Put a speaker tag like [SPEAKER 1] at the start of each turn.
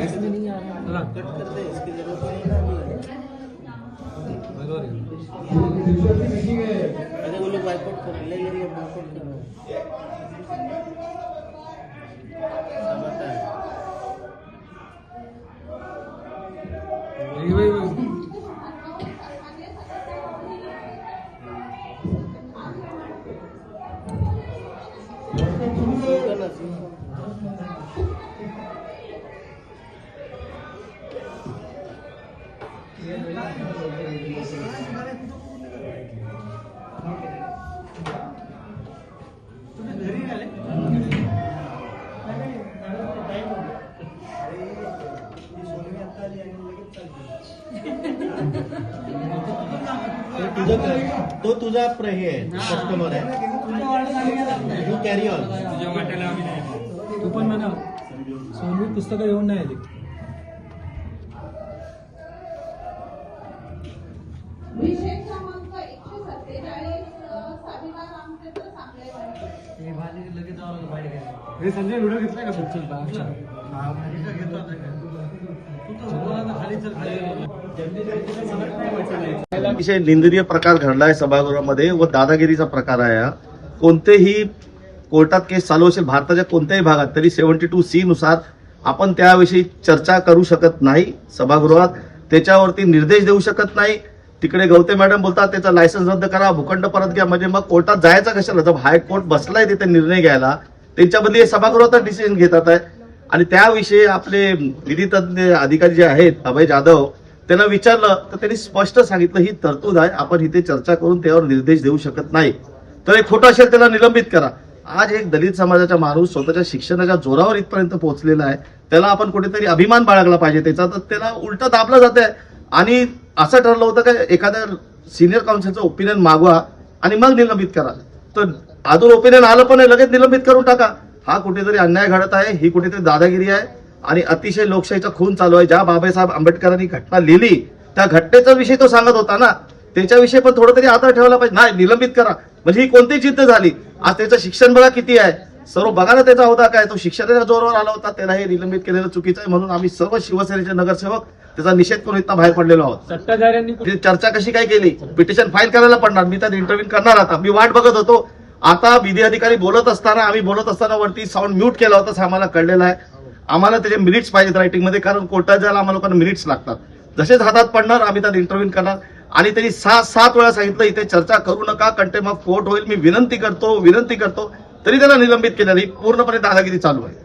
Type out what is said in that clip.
[SPEAKER 1] इसमें नहीं आ रहा, कट कर दे, इसकी जरूरत नहीं है ना। अरे वो लोग बाइकआउट कर ले बाइकआउट करो। तो तुझा हे आहे, कस्टमर आहे, यू कॅरी ऑन.
[SPEAKER 2] तू पण म्हणा सोनू पुस्तकं येऊन नाही आली.
[SPEAKER 3] विशेष क्रमांक 147 साविका रामचंद्र सांगले
[SPEAKER 2] हे भाजी लगेच जावं बाहेर गेला. हे संजय व्हिडिओ घेतलाय का पिक्चरचा? हा भाजी का घेतला
[SPEAKER 4] अतिशय निंदनीय प्रकार घडलाय सभागृहामध्ये व दादागिरीचा प्रकार आहे. हा कोणतेही कोर्टात केस चालू असेल भारताच्या कोणत्याही भागात तरी 72C नुसार आपण त्याविषयी चर्चा करू शकत नाही सभागृहात, त्याच्यावरती निर्देश देऊ शकत नाही. तिकडे गवते मॅडम बोलतात त्याचा लायसन्स रद्द करा, भूखंड परत घ्या, म्हणजे मग कोर्टात जायचं कशाला? जर हायकोर्ट बसलाय तिथे निर्णय घ्यायला, त्यांच्या बदली सभागृहात डिसिजन घेतात आहे. आणि त्याविषयी आपले विधितज्ञ अधिकारी जे आहेत अभय जाधव त्यांना विचारलं तर त्यांनी स्पष्ट सांगितलं ही तरतूद आहे, आपण इथे चर्चा करून त्यावर निर्देश देऊ शकत नाही. तर एक खोटं असेल त्याला निलंबित करा. आज एक दलित समाजाचा माणूस स्वतःच्या शिक्षणाच्या जोरावर इथपर्यंत पोहोचलेला आहे, त्याला आपण कुठेतरी अभिमान बाळगला पाहिजे त्याचा, तर त्याला उलट दाबलं जात आहे. आणि असं ठरलं होतं का एखाद्या सिनियर काउन्सिलचं ओपिनियन मागवा आणि मग निलंबित करा, तर अजून ओपिनियन आलं पण नाही लगेच निलंबित करून टाका. हा कुठेतरी अन्याय घडत आहे, ही कुठेतरी दादागिरी आहे आणि अतिशय लोकशाहीचा खून चालू आहे. ज्या बाबासाहेब आंबेडकरांनी घटना लिहिली त्या घटनेचा विषय तो सांगत होता ना, त्याच्याविषयी पण थोडं तरी आदर ठेवला पाहिजे. नाही निलंबित करा म्हणजे ही कोणती जिद्द झाली? आज त्याचं शिक्षण बघा किती आहे, सर्व बघा ना त्याचा होता काय, तो शिक्षणाच्या जोरावर आला होता, त्याला हे निलंबित केलेलं चुकीचं आहे. म्हणून आम्ही सर्व शिवसेनेचे नगरसेवक त्याचा निषेध करून इथं बाहेर पडलेलो आहोत.
[SPEAKER 2] सत्ताधाऱ्यांनी
[SPEAKER 4] चर्चा कशी काय केली? पिटिशन फाईल करायला पडणार, मी त्यात इंटरव्ह्यू करणार. आता मी वाट बघत होतो, आता विधी अधिकारी बोलत असताना आम्ही बोलत असताना वरती साऊंड म्यूट केला होता आम्हाला कळलेलं आहे. आम्हाला त्याचे मिनिट्स पाहिजेत रायटिंग मध्ये, कारण कोर्टात जायला आम्हाला लोकांना मिनिट्स लागतात. जसेच हातात पडणार आम्ही त्यात इंटरव्ह्यू करणार. आणि त्यांनी 6-7 वेळा सांगितलं इथे चर्चा करू नका, कंटेम्प्ट ऑफ कोर्ट होईल, मी विनंती करतो तरी त्याला निलंबित केलं नाही. पूर्णपणे दादागिरी चालू आहे.